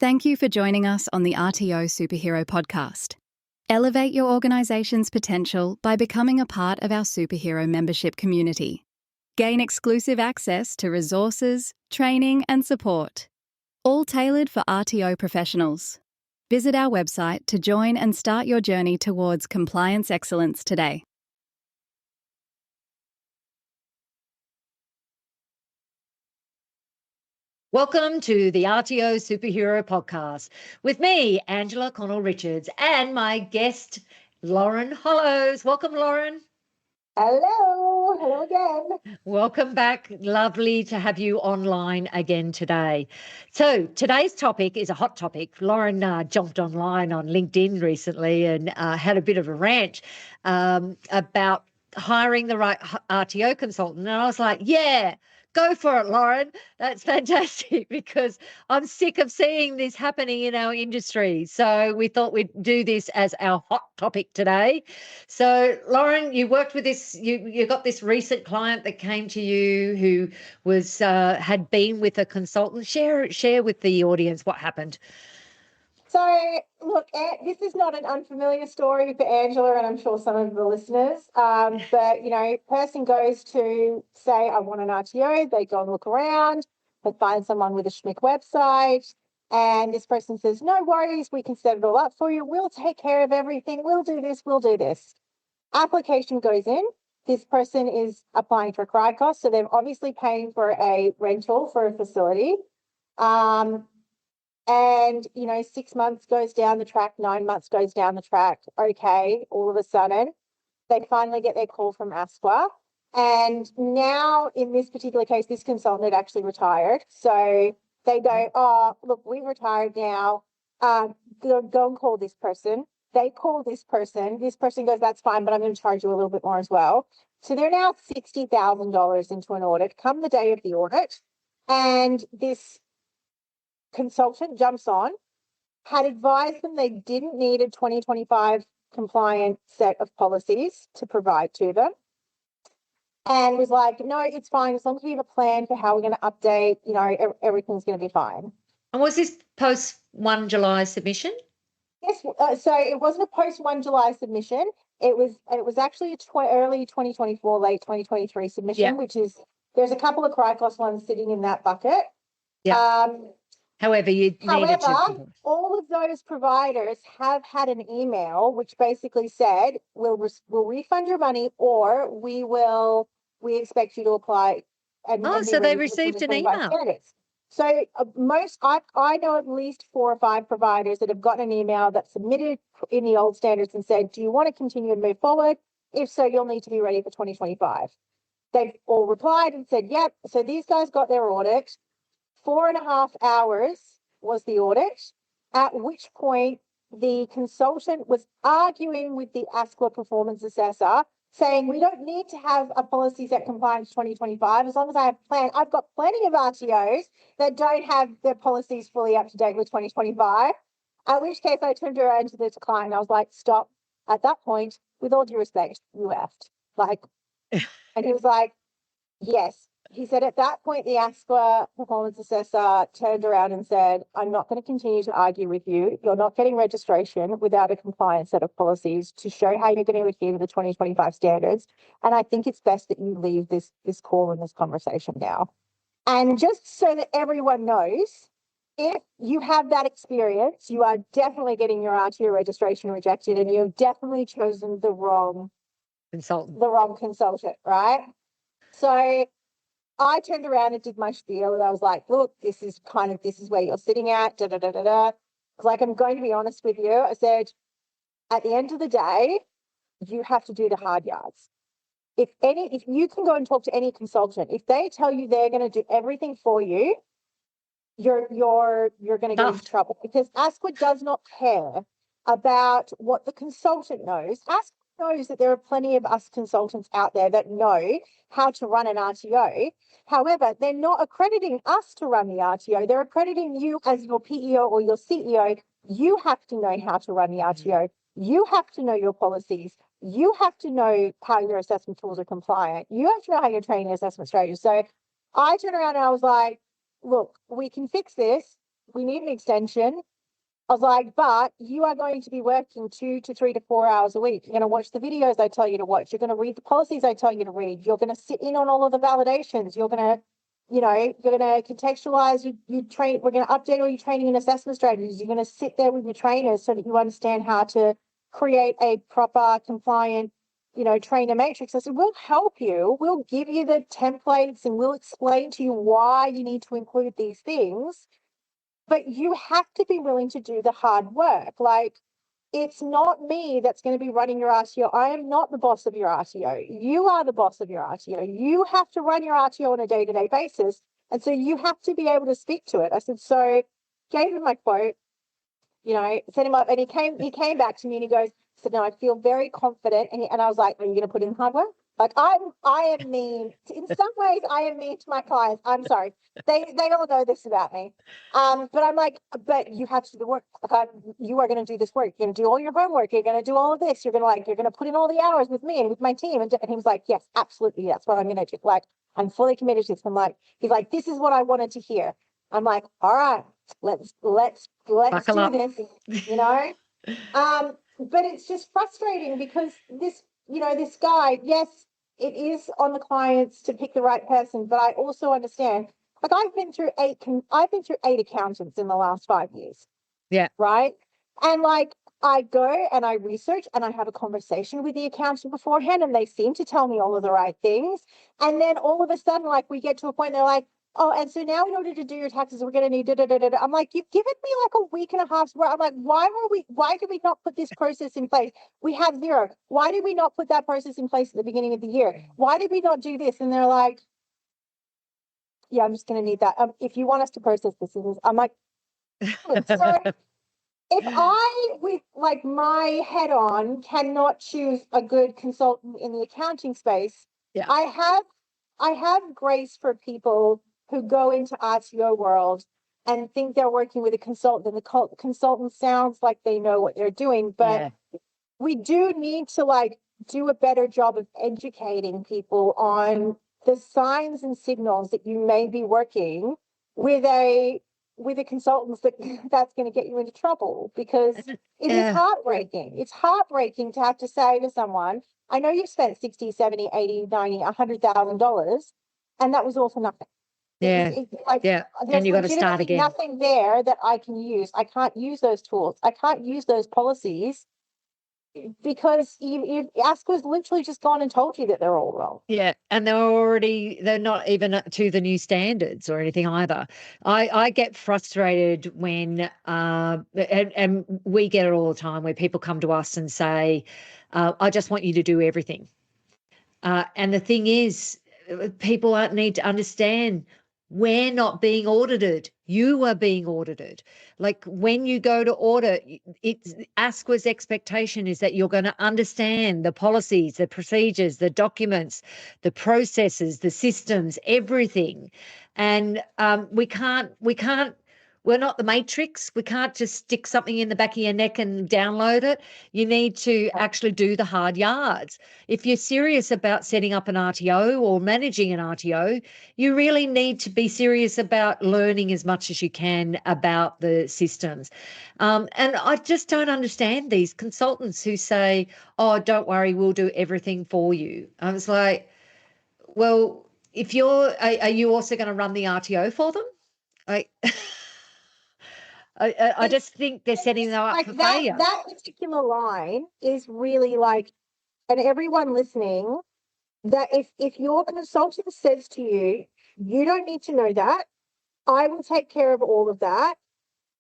Thank you for joining us on the RTO Superhero Podcast. Elevate your organization's potential by becoming a part of our superhero membership community. Gain exclusive access to resources, training, and support, all tailored for RTO professionals. Visit our website to join and start your journey towards compliance excellence today. Welcome to the RTO Superhero Podcast with me, Angela Connell-Richards, and my guest, Lauren Hollows. Welcome, Lauren. Hello again. Welcome back. Lovely to have you online again today. So today's topic is a hot topic. Lauren jumped online on LinkedIn recently and had a bit of a rant about hiring the right RTO consultant. And I was like, yeah, go for it, Lauren. That's fantastic because I'm sick of seeing this happening in our industry. So we thought we'd do this as our hot topic today. So, Lauren, you worked with this, you got this recent client that came to you who was had been with a consultant. Share with the audience what happened. So, look, this is not an unfamiliar story for Angela and I'm sure some of the listeners. But, person goes to say, I want an RTO. They go and look around. They find someone with a schmick website. And this person says, no worries, we can set it all up for you. We'll take care of everything. We'll do this. We'll do this. Application goes in. This person is applying for CRICOS. So they're obviously paying for a rental for a facility. And, 6 months goes down the track, 9 months goes down the track. Okay, all of a sudden, they finally get their call from ASQA. And now, in this particular case, this consultant had actually retired. So they go, oh, look, we've retired now. Go and call this person. They call this person. This person goes, that's fine, but I'm going to charge you a little bit more as well. So they're now $60,000 into an audit come the day of the audit. And this consultant jumps on, had advised them they didn't need a 2025 compliant set of policies to provide to them, and was like, no, it's fine as long as we have a plan for how we're going to update, everything's going to be fine. And was this post 1 July submission? Yes, so it wasn't a post 1 July submission. It was actually early 2024, late 2023 submission, which is, there's a couple of CRICOS ones sitting in that bucket. Yeah. However, all of those providers have had an email which basically said, we'll refund your money, or we expect you to apply. So they received an email. Standards. So I know at least 4 or 5 providers that have gotten an email that submitted in the old standards and said, do you want to continue and move forward? If so, you'll need to be ready for 2025. They've all replied and said, yep. So these guys got their audit. 4.5 hours was the audit, at which point the consultant was arguing with the ASQA performance assessor, saying we don't need to have a policy set compliant to 2025 as long as I have a plan. I've got plenty of RTOs that don't have their policies fully up to date with 2025, at which case I turned around to the client and I was like, stop. At that point, with all due respect, you left. And he was like, yes. He said at that point, the ASQA performance assessor turned around and said, I'm not going to continue to argue with you. You're not getting registration without a compliant set of policies to show how you're going to adhere to the 2025 standards. And I think it's best that you leave this call and this conversation now. And just so that everyone knows, if you have that experience, you are definitely getting your RTO registration rejected and you've definitely chosen the wrong consultant, right? So I turned around and did my spiel and I was like, look, this is where you're sitting at, da-da-da-da-da. Like, I'm going to be honest with you. I said, at the end of the day, you have to do the hard yards. If you can go and talk to any consultant, if they tell you they're going to do everything for you, you're going to get into trouble, because ASQA does not care about what the consultant knows. ASQA knows that there are plenty of us consultants out there that know how to run an RTO. However, they're not accrediting us to run the RTO. They're accrediting you as your PEO or your CEO. You have to know how to run the RTO. You have to know your policies. You have to know how your assessment tools are compliant. You have to know how your training assessment strategy. So I turned around and I was like, look, we can fix this. we need an extension. I was like, but you are going to be working 2 to 3 to 4 hours a week. You're going to watch the videos I tell you to watch. You're going to read the policies I tell you to read. You're going to sit in on all of the validations. You're going to, you're going to contextualize you train. We're going to update all your training and assessment strategies. You're going to sit there with your trainers so that you understand how to create a proper, compliant, trainer matrix. I said, we'll help you. We'll give you the templates and we'll explain to you why you need to include these things. But you have to be willing to do the hard work. Like, it's not me that's going to be running your RTO. I am not the boss of your RTO. You are the boss of your RTO. You have to run your RTO on a day-to-day basis. And so you have to be able to speak to it. I said, so gave him my quote, set him up, and he came back to me and he goes, said, no, I feel very confident. And I was like, are you going to put in hard work? Like, I am mean. In some ways, I am mean to my clients. I'm sorry. They all know this about me. But I'm like, but you have to do the work. Like, you are going to do this work. You're going to do all your homework. You're going to do all of this. You're going to put in all the hours with me and with my team. And he was like, yes, absolutely. That's what I'm going to do. Like, I'm fully committed to this. He's like, this is what I wanted to hear. I'm like, all right, let's Buckle do up. this, but it's just frustrating because this guy, yes, it is on the clients to pick the right person, but I also understand, like, I've been through 8 accountants in the last 5 years. Yeah. Right. And like, I go and I research and I have a conversation with the accountant beforehand and they seem to tell me all of the right things. And then all of a sudden, like, we get to a point, they're like, oh, and so now in order to do your taxes, we're going to need da-da-da-da-da. I'm like, you've given me like a week and a half's work. I'm like, why did we not put this process in place? We have zero. Why did we not put that process in place at the beginning of the year? Why did we not do this? And they're like, yeah, I'm just going to need that. If you want us to process this, I'm like, so if I, with like my head on, cannot choose a good consultant in the accounting space, Yeah. I have grace for people who go into RTO world and think they're working with a consultant, and the consultant sounds like they know what they're doing, but we do need to like do a better job of educating people on the signs and signals that you may be working with a consultant that's going to get you into trouble, because it is heartbreaking. It's heartbreaking to have to say to someone, I know you've spent 60, 70, 80, 90, $100,000, and that was all for nothing. Yeah. And you got to start again. Nothing there that I can use. I can't use those tools. I can't use those policies because ASCO's literally just gone and told you that they're all wrong. Yeah, and they're not even to the new standards or anything either. I get frustrated when, and we get it all the time, where people come to us and say, I just want you to do everything. And the thing is, people need to understand, we're not being audited. You are being audited. Like, when you go to audit, ASQA's expectation is that you're going to understand the policies, the procedures, the documents, the processes, the systems, everything. And we're not the Matrix. We can't just stick something in the back of your neck and download it. You need to actually do the hard yards. If you're serious about setting up an RTO or managing an RTO, you really need to be serious about learning as much as you can about the systems. And I just don't understand these consultants who say, oh, don't worry, we'll do everything for you. I was like, well, if are you also going to run the RTO for them? I just think they're setting them up for failure. That particular line is really like, and everyone listening, that if your consultant says to you, you don't need to know that, I will take care of all of that,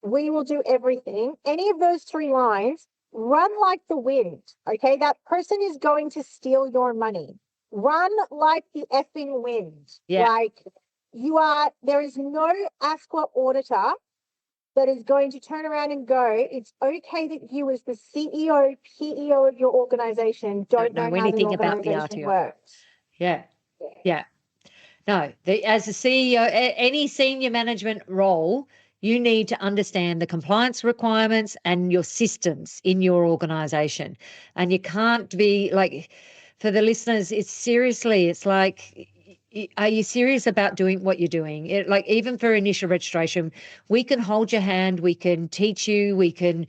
we will do everything. Any of those 3 lines, run like the wind, okay? That person is going to steal your money. Run like the effing wind. Yeah. Like, there is no ASQA auditor that is going to turn around and go, it's okay that you as the CEO, PEO of your organization don't know anything how the about the organization RTO. Works. Yeah. No, as a CEO, any senior management role, you need to understand the compliance requirements and your systems in your organization. And you can't be like, for the listeners, it's like, Are you serious about doing what you're doing? Like, even for initial registration, we can hold your hand, we can teach you, we can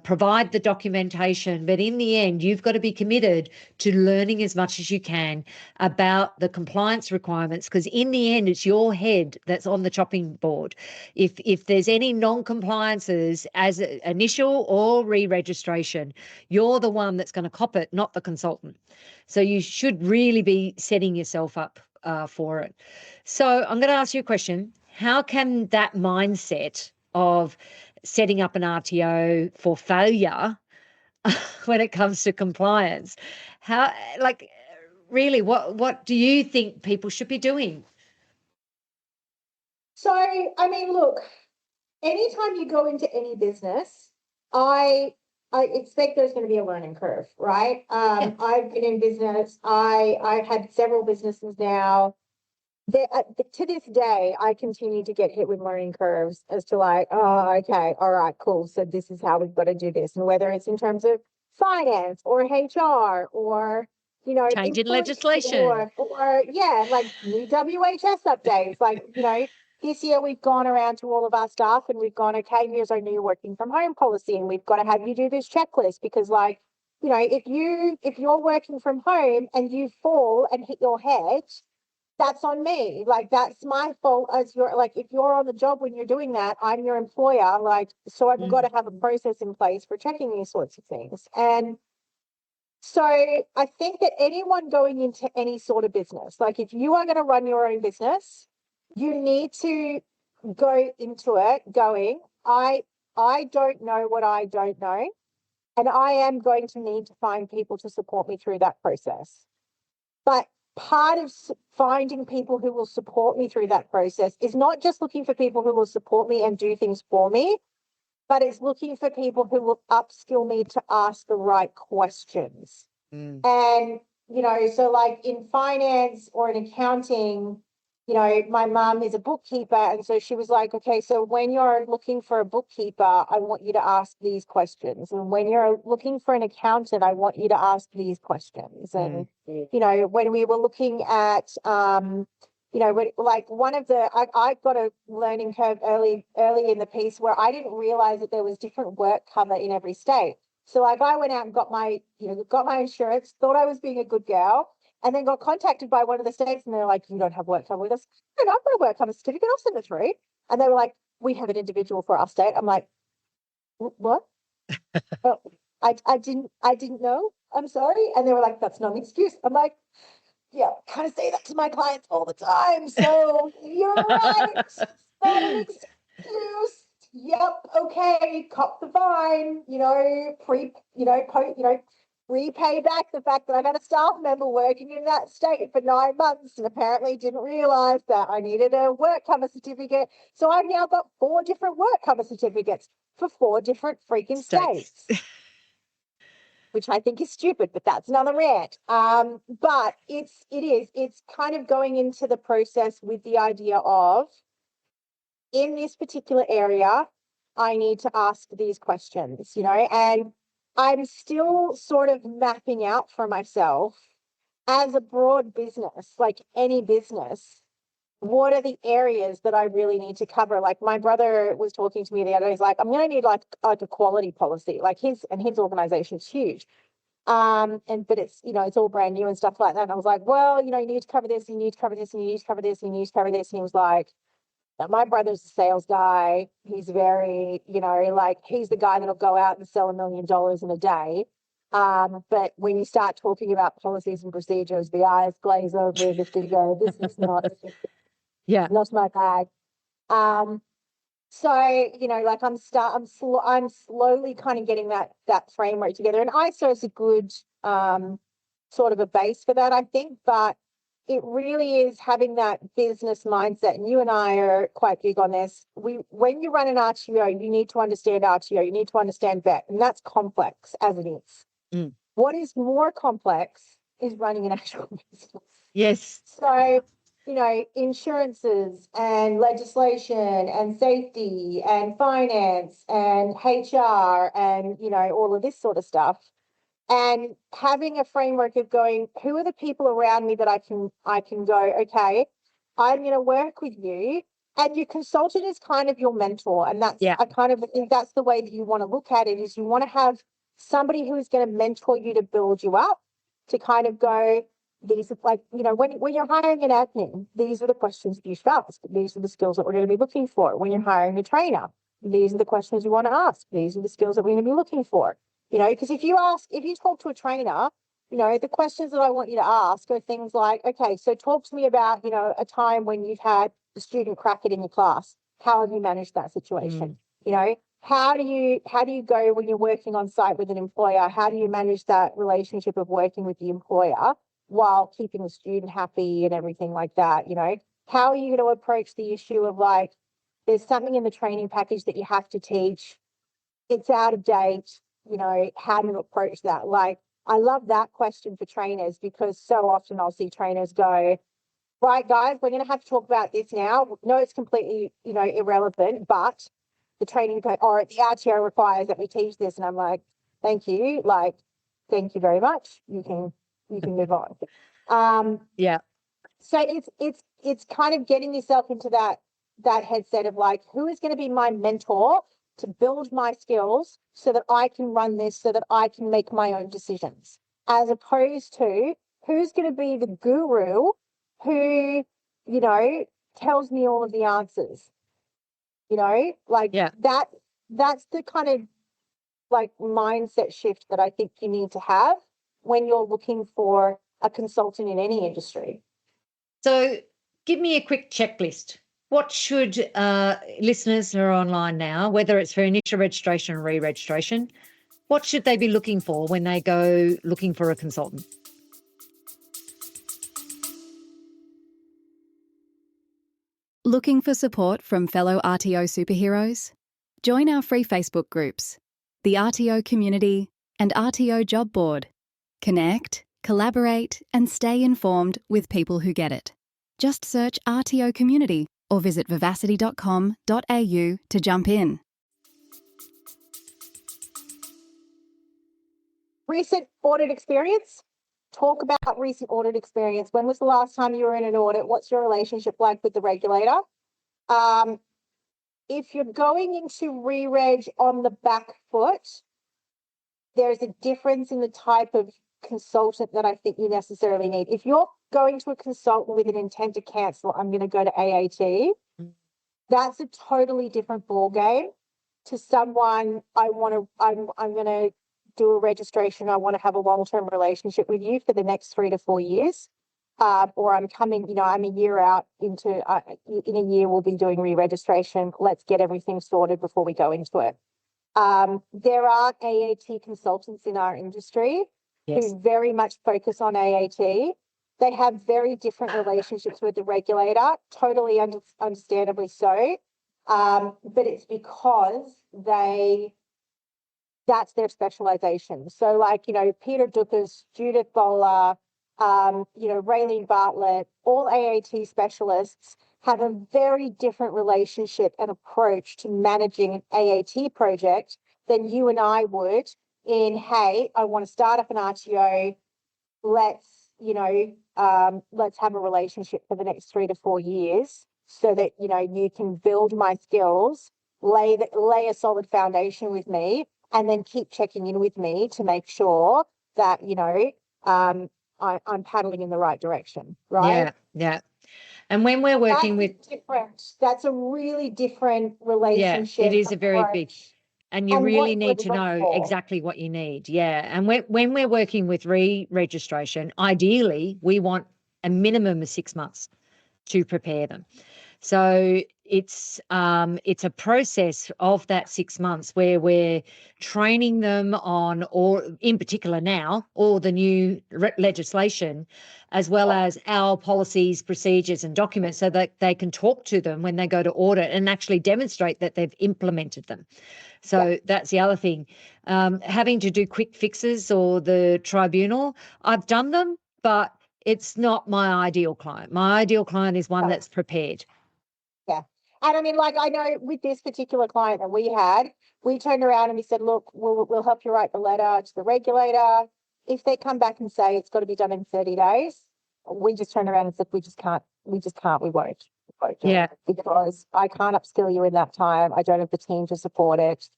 provide the documentation, but in the end, you've got to be committed to learning as much as you can about the compliance requirements, because in the end, it's your head that's on the chopping board. If there's any non-compliances as initial or re-registration, you're the one that's going to cop it, not the consultant. So you should really be setting yourself up for it. So I'm going to ask you a question. How can that mindset of setting up an RTO for failure when it comes to compliance, how, like, really, what do you think people should be doing? So, I mean, look, anytime you go into any business, I expect there's going to be a learning curve, right? I've been in business. I've had several businesses now. To this day, I continue to get hit with learning curves as to like, oh, okay, all right, cool. So this is how we've got to do this, and whether it's in terms of finance or HR or Change in employee legislation. or yeah, like new WHS updates. Like this year we've gone around to all of our staff and we've gone, okay, here's our new working from home policy, and we've got to have you do this checklist because like if you're working from home and you fall and hit your head, that's on me. Like, that's my fault as you're like, if you're on the job when you're doing that, I'm your employer. Like, so I've got to have a process in place for checking these sorts of things. And so I think that anyone going into any sort of business, like if you are going to run your own business, you need to go into it going, I don't know what I don't know. And I am going to need to find people to support me through that process. But part of finding people who will support me through that process is not just looking for people who will support me and do things for me, but it's looking for people who will upskill me to ask the right questions. And, so like in finance or in accounting, my mum is a bookkeeper. And so she was like, okay, so when you're looking for a bookkeeper, I want you to ask these questions. And when you're looking for an accountant, I want you to ask these questions. And, when we were looking at, like one of the, I got a learning curve early in the piece where I didn't realize that there was different work cover in every state. So like I went out and got my insurance, thought I was being a good girl, and then got contacted by one of the states and they're like, you don't have work cover with us. I've got a work cover certificate, I'll send it through. And they were like, we have an individual for our state. I'm like, what? Oh, I didn't know. I'm sorry. And they were like, that's not an excuse. I'm like, yeah, kind of say that to my clients all the time. So you're right. It's not an excuse. Yep. Okay. Cop the fine. Repay back the fact that I've had a staff member working in that state for 9 months and apparently didn't realize that I needed a work cover certificate. So I've now got 4 different work cover certificates for 4 different freaking states. Which I think is stupid, but that's another rant. But it's kind of going into the process with the idea of, in this particular area, I need to ask these questions, and I'm still sort of mapping out for myself as a broad business, like any business, what are the areas that I really need to cover? Like my brother was talking to me the other day, he's like, I'm going to need like a quality policy, like his organization is huge. But it's, it's all brand new and stuff like that. And I was like, well, you need to cover this, you need to cover this, and you need to cover this, and you need to cover this. And he was like, my brother's a sales guy. He's very, like he's the guy that'll go out and sell $1 million in a day. But when you start talking about policies and procedures, the eyes glaze over as if they go, this is not, not my bag. So, like I'm slowly kind of getting that framework together, and ISO is a good sort of a base for that, I think, but it really is having that business mindset. And you and I are quite big on this. When you run an RTO, you need to understand RTO, you need to understand vet, and that's complex as it is. What is more complex is running an actual business. Yes. So, insurances and legislation and safety and finance and HR and, all of this sort of stuff. and having a framework of going, who are the people around me that I can go, okay, I'm going to work with you. And your consultant is kind of your mentor. And that's, Yeah. I kind of think that's the way that you want to look at it, is you want to have somebody who is going to mentor you to build you up, to kind of go, these are like, when you're hiring an admin, these are the questions that you should ask. These are the skills that we're going to be looking for. When you're hiring a trainer, these are the questions you want to ask. These are the skills that we're going to be looking for. Because if you talk to a trainer, the questions that I want you to ask are things like, okay, so talk to me about, a time when you've had the student crack it in your class. How have you managed that situation? How do you go when you're working on site with an employer? How do you manage that relationship of working with the employer while keeping the student happy and everything like that? How are you going to approach the issue of, like, there's something in the training package that you have to teach, it's out of date, how do you approach that? Like, I love that question for trainers, because so often I'll see trainers go, right, guys, we're going to have to talk about this now. No, it's completely, irrelevant, but the training or the RTO requires that we teach this. And I'm like, thank you. Like, thank you very much. You can move on. Yeah. So it's kind of getting yourself into that headset of, like, who is going to be my mentor to build my skills so that I can run this, so that I can make my own decisions, as opposed to who's going to be the guru who, tells me all of the answers, like Yeah. that's the kind of, like, mindset shift that I think you need to have when you're looking for a consultant in any industry. So give me a quick checklist. What should listeners who are online now, whether it's for initial registration or re-registration, what should they be looking for when they go looking for a consultant? Looking for support from fellow RTO superheroes? Join our free Facebook groups, the RTO Community and RTO Job Board. Connect, collaborate, and stay informed with people who get it. Just search RTO Community or visit vivacity.com.au to jump in. Recent audit experience. Talk about recent audit experience. When was the last time you were in an audit? What's your relationship like with the regulator? If you're going into re-reg on the back foot, there's a difference in the type of consultant that I think you necessarily need. If you're going to a consultant with an intent to cancel, I'm going to go to AAT, that's a totally different ball game to someone, I'm going to do a registration, I want to have a long-term relationship with you for the next 3 to 4 years. Or I'm coming, I'm a year out into, in a year we'll be doing re-registration. Let's get everything sorted before we go into it. There are AAT consultants in our industry who very much focus on AAT. They have very different relationships with the regulator, totally understandably so. But it's because that's their specialization. So, like, Peter Dukas, Judith Bowler, Raylene Bartlett, all AAT specialists have a very different relationship and approach to managing an AAT project than you and I would in, hey, I want to start up an RTO. Let's have a relationship for the next 3 to 4 years so that, you can build my skills, lay a solid foundation with me, and then keep checking in with me to make sure that, I'm paddling in the right direction, right? Yeah. And when we're working that's a really different relationship. Yeah, it is a very big, and you really need to know for. exactly what you need. Yeah. And when we're working with re-registration, ideally we want a minimum of 6 months to prepare them. So it's a process of that 6 months where we're training them on, or in particular now, all the new legislation, as well as our policies, procedures and documents, so that they can talk to them when they go to audit and actually demonstrate that they've implemented them. So that's the other thing. Having to do quick fixes or the tribunal, I've done them, but it's not my ideal client. My ideal client is one that's prepared. Yeah. And I mean, like, I know with this particular client that we turned around and we said, look, we'll help you write the letter to the regulator. if they come back and say it's got to be done in 30 days, we just turn around and say, we won't. We won't do Yeah. it because I can't upskill you in that time. I don't have the team to support it.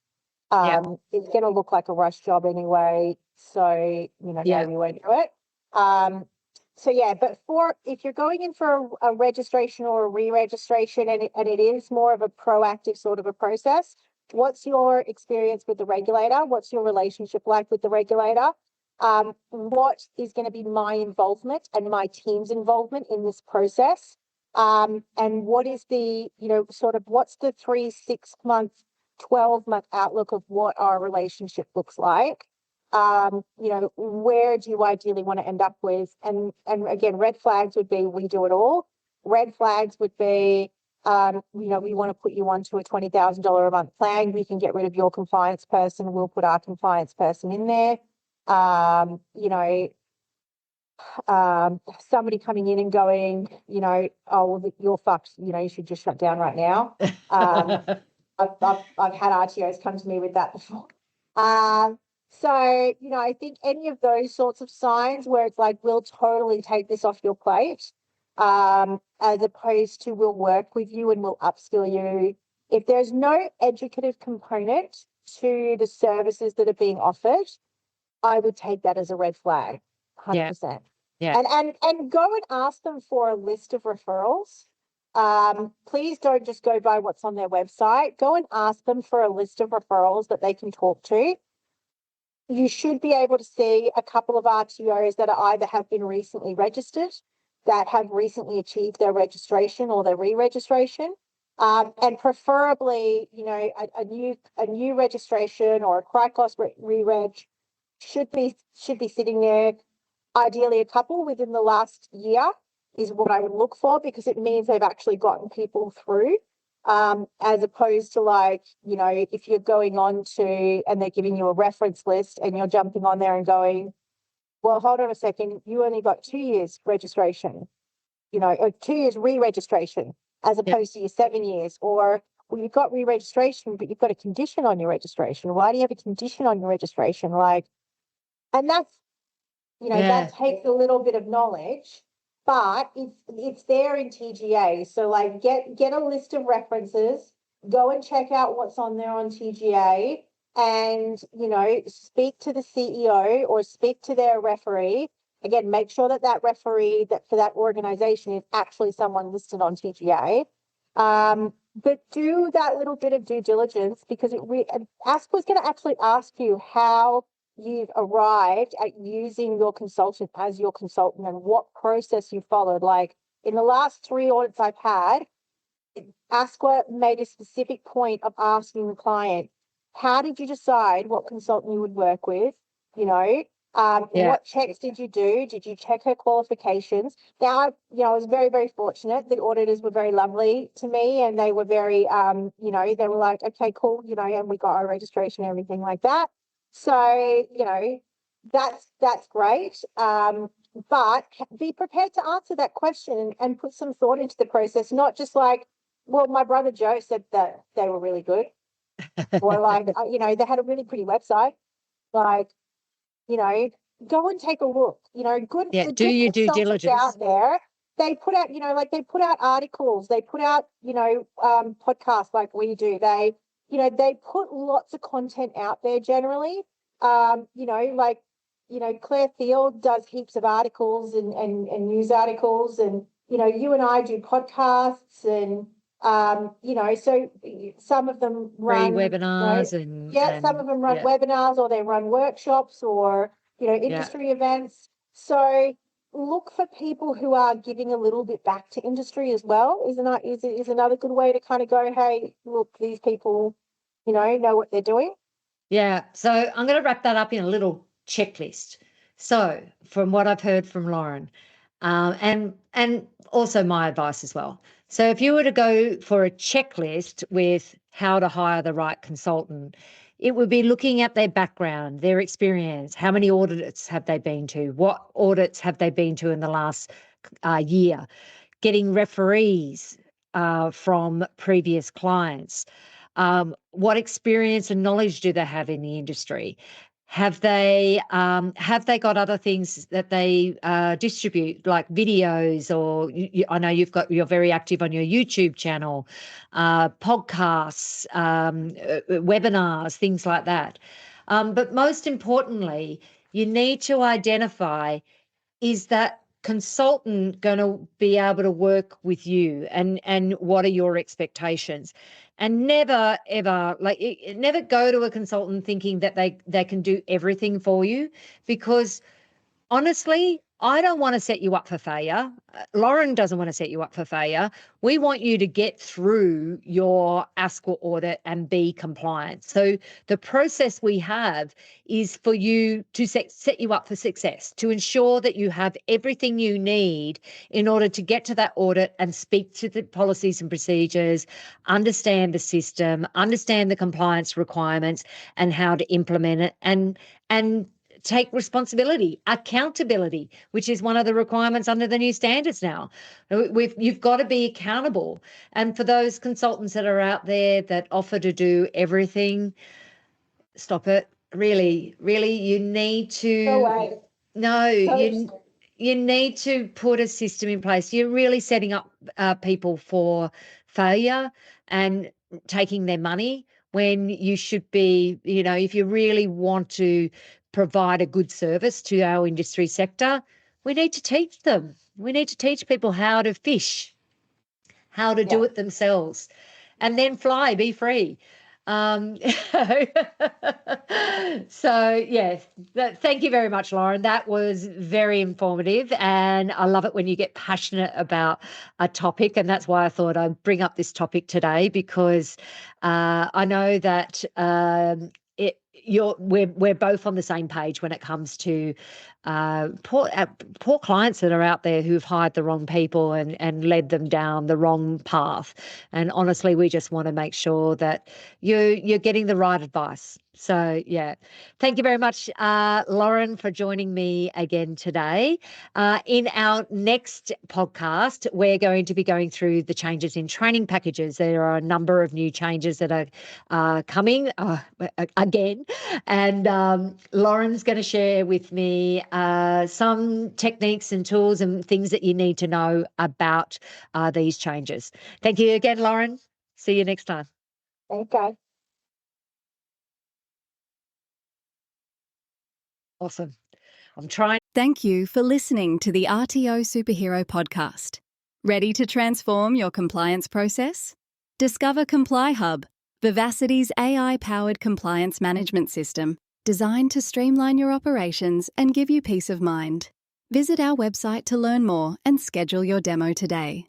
It's going to look like a rush job anyway. So, no, we won't do it. But if you're going in for a registration or a re-registration and it is more of a proactive sort of a process, what's your experience with the regulator? What's your relationship like with the regulator? What is going to be my involvement and my team's involvement in this process? And what is the, what's the 3, 6 month, 12-month outlook of what our relationship looks like? Where do you ideally want to end up with? And again, red flags would be we do it all. Red flags would be, we want to put you onto a $20,000 a month plan. We can get rid of your compliance person. We'll put our compliance person in there. Somebody coming in and going, oh, well, you're fucked. You should just shut down right now. I've had RTOs come to me with that before. So, I think any of those sorts of signs where it's like, we'll totally take this off your plate, as opposed to we'll work with you and we'll upskill you. If there's no educative component to the services that are being offered, I would take that as a red flag, 100%. Yeah. And go and ask them for a list of referrals. Please don't just go by what's on their website. Go and ask them for a list of referrals that they can talk to. You should be able to see a couple of RTOs that either have been recently registered, that have recently achieved their registration or their re-registration, and preferably, a new registration or a CRICOS re-reg should be sitting there. Ideally, a couple within the last year is what I would look for, because it means they've actually gotten people through. As opposed to if you're going on to and they're giving you a reference list and you're jumping on there and going, well, hold on a second, you only got 2 years registration, or 2 years re-registration, as opposed to your 7 years. Or, well, you've got re-registration, but you've got a condition on your registration. Why do you have a condition on your registration? And that's, that takes a little bit of knowledge. But it's there in TGA. So get a list of references, go and check out what's on there on TGA, and speak to the CEO or speak to their referee. Again, make sure that referee that for that organization is actually someone listed on TGA. But do that little bit of due diligence, because ASQA's going to actually ask you how you've arrived at using your consultant as your consultant and what process you followed. In the last 3 audits I've had, ASQA made a specific point of asking the client, how did you decide what consultant you would work with? What checks did you do? Did you check her qualifications? Now, I was very, very fortunate. The auditors were very lovely to me, and they were very, they were like, okay, cool, and we got our registration and everything like that. So, that's great. But be prepared to answer that question and put some thought into the process, not just well, my brother Joe said that they were really good. Or they had a really pretty website. Go and take a look. Do your due diligence out there. They put out, they put out articles. They put out, podcasts like we do. They put lots of content out there generally. Claire Field does heaps of articles and news articles, and, you and I do podcasts, and, so some of them run webinars some of them run webinars, or they run workshops, or, industry events. So look for people who are giving a little bit back to industry as well. Is another good way to kind of go, hey, look, these people, know what they're doing. Yeah. So I'm going to wrap that up in a little checklist. So from what I've heard from Lauren, and also my advice as well. So if you were to go for a checklist with how to hire the right consultant, it would be looking at their background, their experience, how many audits have they been to, what audits have they been to in the last year, getting referees from previous clients, what experience and knowledge do they have in the industry, Have they got other things that they distribute, like videos, or I know you're very active on your YouTube channel, podcasts, webinars, things like that. But most importantly, you need to identify, is that consultant going to be able to work with you, and what are your expectations? And never ever never go to a consultant thinking that they can do everything for you, because honestly, I don't want to set you up for failure. Lauren doesn't want to set you up for failure. We want you to get through your ASCL audit and be compliant. So the process we have is for you to set you up for success, to ensure that you have everything you need in order to get to that audit and speak to the policies and procedures, understand the system, understand the compliance requirements and how to implement it, and take responsibility, accountability, which is one of the requirements under the new standards now. You've got to be accountable. And for those consultants that are out there that offer to do everything, stop it. Really, you need to. No way. No, you need to put a system in place. You're really setting up people for failure and taking their money, when you should be, if you really want to provide a good service to our industry sector, we need to teach them. We need to teach people how to fish, how to do it themselves, and then fly, be free. So yes, thank you very much, Lauren. That was very informative, and I love it when you get passionate about a topic, and that's why I thought I'd bring up this topic today, because I know that we're both on the same page when it comes to poor clients that are out there who've hired the wrong people and led them down the wrong path. And honestly, we just want to make sure that you're getting the right advice. So yeah, thank you very much, Lauren, for joining me again today. In our next podcast, we're going to be going through the changes in training packages. There are a number of new changes that are coming again, and Lauren's going to share with me some techniques and tools and things that you need to know about these changes. Thank you again, Lauren. See you next time. Okay. Awesome. I'm trying. Thank you for listening to the RTO Superhero podcast. Ready to transform your compliance process? Discover Comply Hub, Vivacity's AI-powered compliance management system, designed to streamline your operations and give you peace of mind. Visit our website to learn more and schedule your demo today.